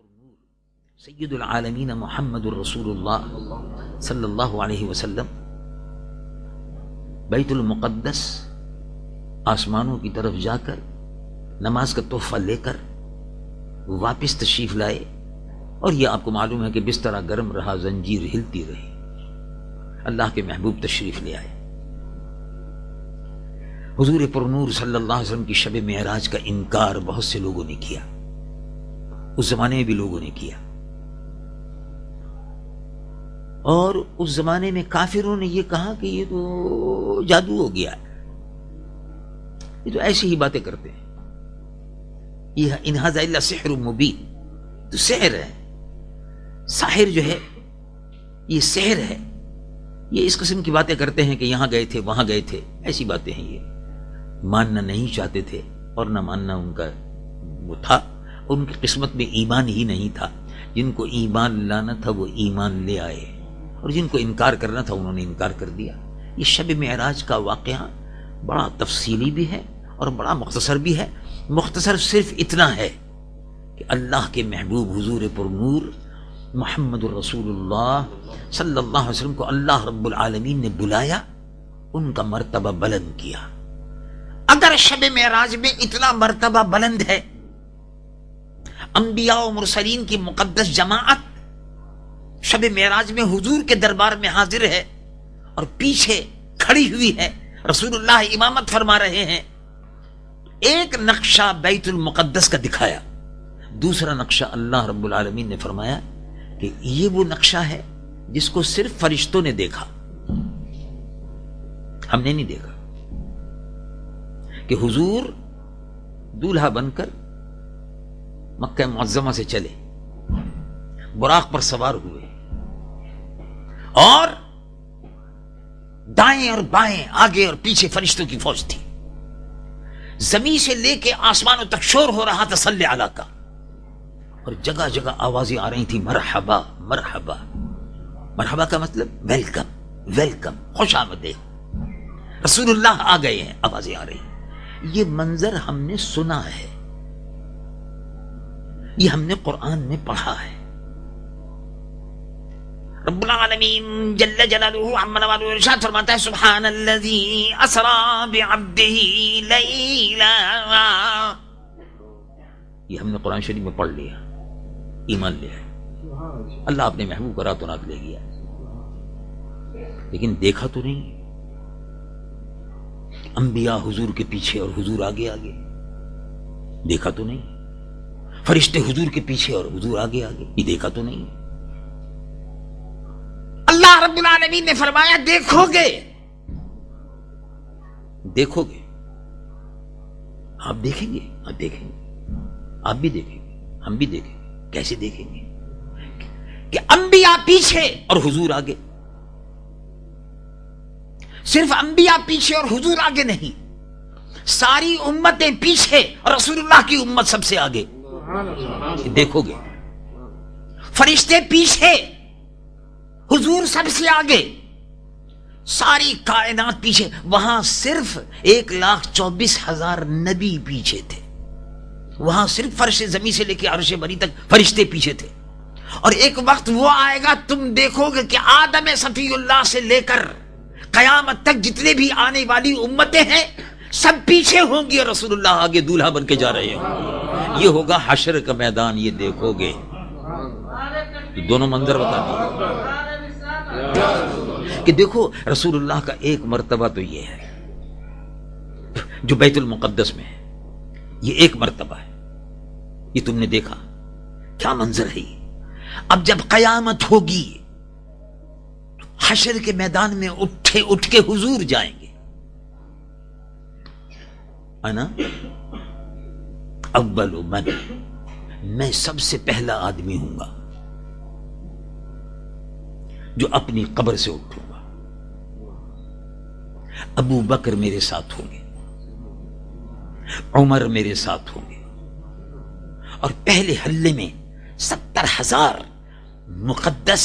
پرنور سید العالمین محمد الرسول اللہ صلی اللہ علیہ وسلم بیت المقدس آسمانوں کی طرف جا کر نماز کا تحفہ لے کر واپس تشریف لائے، اور یہ آپ کو معلوم ہے کہ بستر گرم رہا، زنجیر ہلتی رہی، اللہ کے محبوب تشریف لے آئے۔ حضور پرنور صلی اللہ علیہ وسلم کی شب معراج کا انکار بہت سے لوگوں نے کیا، اس زمانے میں بھی لوگوں نے کیا، اور اس زمانے میں کافروں نے یہ کہا کہ یہ تو جادو ہو گیا ہے، یہ تو ایسی ہی باتیں کرتے ہیں، یہ ان ھذا الا سحر مبین، تو سحر ہے، ساحر جو ہے یہ سحر ہے، یہ اس قسم کی باتیں کرتے ہیں کہ یہاں گئے تھے وہاں گئے تھے، ایسی باتیں ہیں، یہ ماننا نہیں چاہتے تھے اور نہ ماننا ان کا وہ تھا، ان کی قسمت میں ایمان ہی نہیں تھا۔ جن کو ایمان لانا تھا وہ ایمان لے آئے، اور جن کو انکار کرنا تھا انہوں نے انکار کر دیا۔ یہ شب معراج کا واقعہ بڑا تفصیلی بھی ہے اور بڑا مختصر بھی ہے۔ مختصر صرف اتنا ہے کہ اللہ کے محبوب حضور پرنور محمد الرسول اللہ صلی اللہ علیہ وسلم کو اللہ رب العالمین نے بلایا، ان کا مرتبہ بلند کیا۔ اگر شب معراج میں اتنا مرتبہ بلند ہے، انبیاء و مرسلین کی مقدس جماعت شب معراج میں حضور کے دربار میں حاضر ہے اور پیچھے کھڑی ہوئی ہے، رسول اللہ امامت فرما رہے ہیں، ایک نقشہ بیت المقدس کا دکھایا، دوسرا نقشہ اللہ رب العالمین نے فرمایا کہ یہ وہ نقشہ ہے جس کو صرف فرشتوں نے دیکھا، ہم نے نہیں دیکھا، کہ حضور دولہا بن کر مکہ معظمہ سے چلے، براق پر سوار ہوئے، اور دائیں اور بائیں آگے اور پیچھے فرشتوں کی فوج تھی، زمین سے لے کے آسمانوں تک شور ہو رہا تھا صلی علی کا، اور جگہ جگہ آوازیں آ رہی تھی مرحبا مرحبا۔ مرحبا کا مطلب ویلکم، ویلکم، خوش آمدید، رسول اللہ آ گئے ہیں، آوازیں آ رہی ہیں۔ یہ منظر ہم نے سنا ہے، یہ ہم نے قرآن میں پڑھا ہے۔ رب العالمین جل جلالہ عما نوالہ ارشاد فرماتا ہے، سبحان الذی اسری بعبدہ لیلا، یہ ہم نے قرآن شریف میں پڑھ لیا، ایمان لیا، اللہ اپنے محبوب کو راتوں رات لے گیا، لیکن دیکھا تو نہیں۔ انبیاء حضور کے پیچھے اور حضور آگے آگے، دیکھا تو نہیں۔ فرشتے حضور کے پیچھے اور حضور آگے آگے، یہ دیکھا تو نہیں۔ اللہ رب العالمین نے فرمایا دیکھو گے، دیکھو گے، آپ دیکھیں گے، آپ دیکھیں گے، آپ بھی دیکھیں گے، ہم بھی دیکھیں گے۔ کیسے دیکھیں گے؟ کہ انبیاء پیچھے اور حضور آگے، صرف انبیاء پیچھے اور حضور آگے نہیں، ساری امتیں پیچھے اور رسول اللہ کی امت سب سے آگے، دیکھو گے۔ فرشتے پیچھے، حضور سب سے آگے، ساری کائنات پیچھے۔ وہاں صرف 1,24,000 نبی پیچھے تھے، وہاں صرف فرش زمین سے لے کے عرش بری تک فرشتے پیچھے تھے۔ اور ایک وقت وہ آئے گا تم دیکھو گے کہ آدم صفی اللہ سے لے کر قیامت تک جتنے بھی آنے والی امتیں ہیں سب پیچھے ہوں گی اور رسول اللہ آگے دولہا بن کے جا رہے ہوں۔ یہ ہوگا حشر کا میدان، یہ دیکھو گے۔ یہ دونوں منظر بتاتے ہیں کہ دیکھو رسول اللہ کا ایک مرتبہ تو یہ ہے جو بیت المقدس میں ہے، یہ ایک مرتبہ ہے، یہ تم نے دیکھا، کیا منظر ہے یہ۔ اب جب قیامت ہوگی حشر کے میدان میں اٹھ کے حضور جائیں گے، انا اول من، میں سب سے پہلا آدمی ہوں گا جو اپنی قبر سے اٹھوں گا، ابو بکر میرے ساتھ ہوں گے، عمر میرے ساتھ ہوں گے، اور پہلے حلے میں 70,000 مقدس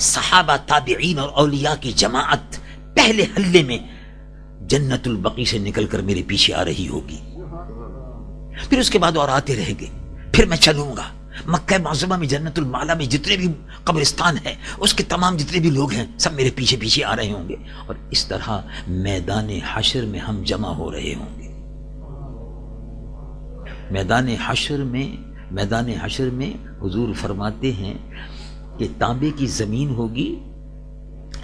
صحابہ، تابعین اور اولیاء کی جماعت پہلے حلے میں جنت البقیع سے نکل کر میرے پیچھے آ رہی ہوگی، پھر اس کے بعد اور آتے رہیں گے، پھر میں چلوں گا، مکہ معظمہ میں جنت المعلا میں جتنے بھی قبرستان ہیں اس کے تمام جتنے بھی لوگ ہیں سب میرے پیچھے پیچھے آ رہے ہوں گے، اور اس طرح میدان حشر میں ہم جمع ہو رہے ہوں گے۔ میدان حشر میں حضور فرماتے ہیں کہ تانبے کی زمین ہوگی،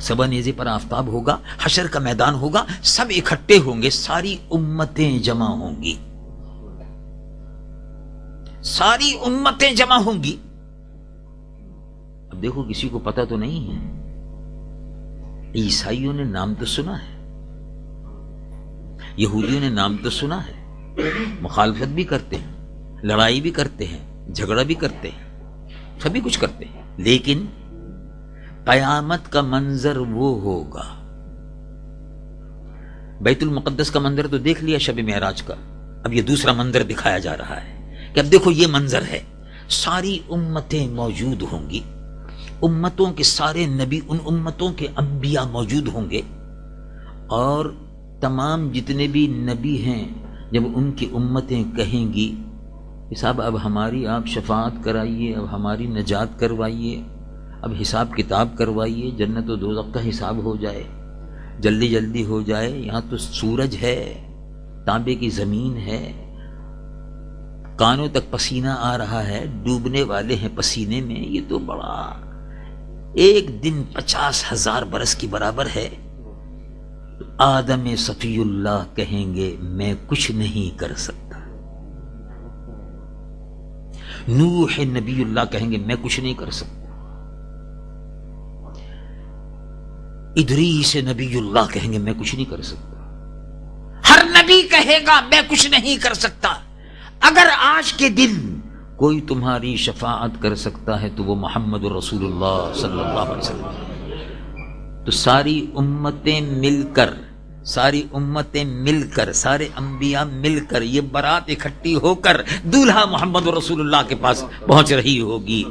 سبا نیزے پر آفتاب ہوگا، حشر کا میدان ہوگا، سب اکٹھے ہوں گے، ساری امتیں جمع ہوں گی، ساری امتیں جمع ہوں گی۔ اب دیکھو کسی کو پتہ تو نہیں ہے، عیسائیوں نے نام تو سنا ہے، یہودیوں نے نام تو سنا ہے، مخالفت بھی کرتے ہیں، لڑائی بھی کرتے ہیں، جھگڑا بھی کرتے ہیں، سبھی کچھ کرتے ہیں، لیکن قیامت کا منظر وہ ہوگا۔ بیت المقدس کا منظر تو دیکھ لیا شب معراج کا، اب یہ دوسرا منظر دکھایا جا رہا ہے کہ اب دیکھو یہ منظر ہے، ساری امتیں موجود ہوں گی، امتوں کے سارے نبی، ان امتوں کے انبیاء موجود ہوں گے، اور تمام جتنے بھی نبی ہیں جب ان کی امتیں کہیں گی کہ صاحب اب ہماری آپ شفاعت کرائیے، اب ہماری نجات کروائیے، اب حساب کتاب کروائیے، جنت و دوزخ کا حساب ہو جائے، جلدی جلدی ہو جائے، یہاں تو سورج ہے، تانبے کی زمین ہے، کانوں تک پسینہ آ رہا ہے، ڈوبنے والے ہیں پسینے میں، یہ تو بڑا ایک دن 50,000 برس کی برابر ہے۔ آدم صفی اللہ کہیں گے میں کچھ نہیں کر سکتا، نوح نبی اللہ کہیں گے میں کچھ نہیں کر سکتا، ادریس نبی اللہ کہیں گے میں کچھ نہیں کر سکتا، ہر نبی کہے گا میں کچھ نہیں کر سکتا۔ اگر آج کے دن کوئی تمہاری شفاعت کر سکتا ہے تو وہ محمد رسول اللہ صلی اللہ علیہ وسلم۔ تو ساری امتیں مل کر، سارے انبیاء مل کر، یہ برات اکٹھی ہو کر دولہا محمد رسول اللہ کے پاس پہنچ رہی ہوگی،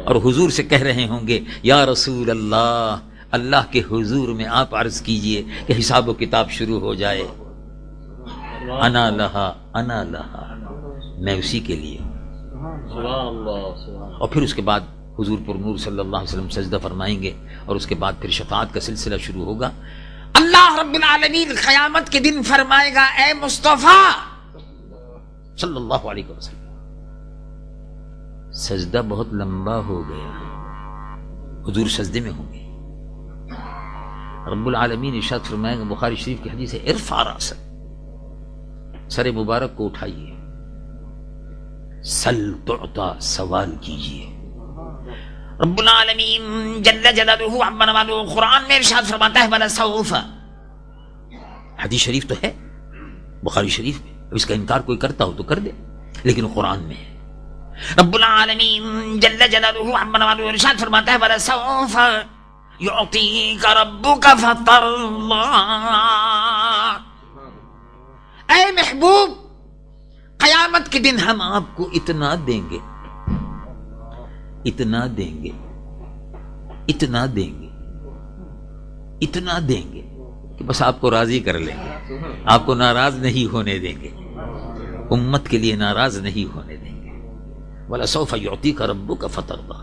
اور حضور سے کہہ رہے ہوں گے یا رسول اللہ، اللہ کے حضور میں آپ عرض کیجئے کہ حساب و کتاب شروع ہو جائے، انا لہا، میں اسی کے لیے ہوں۔ اور پھر اس کے بعد حضور پر نور صلی اللہ علیہ وسلم سجدہ فرمائیں گے، اور اس کے بعد پھر شفاعت کا سلسلہ شروع ہوگا۔ اللہ رب العالمین قیامت کے دن فرمائے گا اے مصطفیٰ صلی اللہ علیہ وسلم، سجدہ بہت لمبا ہو گیا، حضور سجدے میں ہوں گے، رب العالمین ارشاد فرمائے گا، بخاری شریف کی حدیث ہے، ارفع راسک، سر مبارک کو اٹھائیے، سل تعطا، سوال کیجئے۔ رب العالمین جل جلالہ عما نوالہ قرآن میں ارشاد فرماتا ہے وَلَسَوْفَ، حدیث شریف تو ہے بخاری شریف میں، اب اس کا انکار کوئی کرتا ہو تو کر دے، لیکن قرآن میں ہے۔ رب العالمین جل جلالہ عما نوالہ ارشاد فرماتا ہے وَلَسَوْفَ يُعْطِيكَ رَبُّكَ فَتَرْضَىٰ، اے محبوب قیامت کے دن ہم آپ کو اتنا دیں گے، اتنا دیں گے، اتنا دیں گے، اتنا دیں گے کہ بس آپ کو راضی کر لیں گے، آپ کو ناراض نہیں ہونے دیں گے، امت کے لیے ناراض نہیں ہونے دیں گے۔ وَلَسَوْفَ يُعْطِيكَ رَبُّكَ فَتَرْضَىٰ،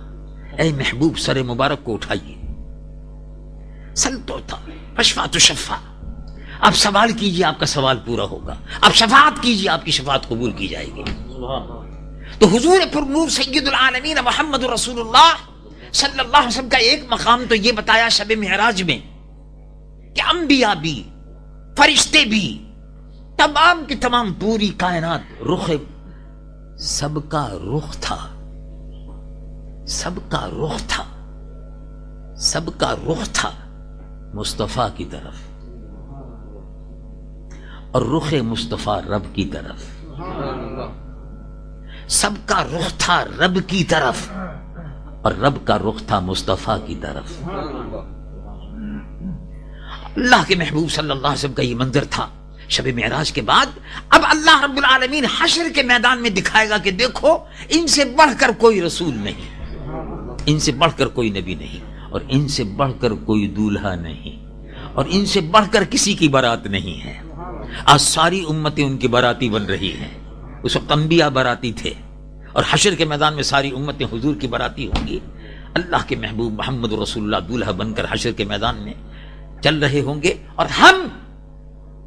اے محبوب سر مبارک کو اٹھائیے، سل توتا واشفع تشفع، آپ سوال کیجئے آپ کا سوال پورا ہوگا، آپ شفاعت کیجئے آپ کی شفاعت قبول کی جائے گی۔ تو حضور پر نور سید العالمین محمد رسول اللہ صلی اللہ علیہ وسلم کا ایک مقام تو یہ بتایا شب معراج میں کہ انبیاء بھی، فرشتے بھی، تمام کی تمام پوری کائنات، رخ سب کا رخ تھا، سب کا رخ تھا، سب کا رخ تھا مصطفیٰ کی طرف، اور رخ مصطفیٰ رب کی طرف، سب کا رخ تھا رب کی طرف، اور رب کا رخ تھا مصطفیٰ کی طرف۔ اللہ کے محبوب صلی اللہ علیہ وسلم کا یہ منظر تھا شب معراج کے بعد۔ اب اللہ رب العالمین حشر کے میدان میں دکھائے گا کہ دیکھو ان سے بڑھ کر کوئی رسول نہیں، ان سے بڑھ کر کوئی نبی نہیں، اور ان سے بڑھ کر کوئی دولہا نہیں، اور ان سے بڑھ کر کسی کی بارات نہیں ہے۔ آج ساری امتیں ان کی باراتی بن رہی ہیں، اس وقت انبیاء باراتی تھے، اور حشر کے میدان میں ساری امتیں حضور کی باراتی ہوں گی، اللہ کے محبوب محمد رسول اللہ دولہا بن کر حشر کے میدان میں چل رہے ہوں گے، اور ہم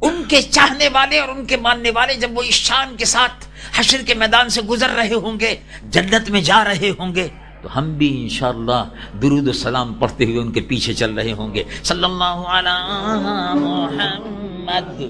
ان کے چاہنے والے اور ان کے ماننے والے جب وہ اس شان کے ساتھ حشر کے میدان سے گزر رہے ہوں گے، جنت میں جا رہے ہوں گے، تو ہم بھی انشاءاللہ درود و سلام پڑھتے ہوئے ان کے پیچھے چل رہے ہوں گے۔ صلی اللہ علی محمد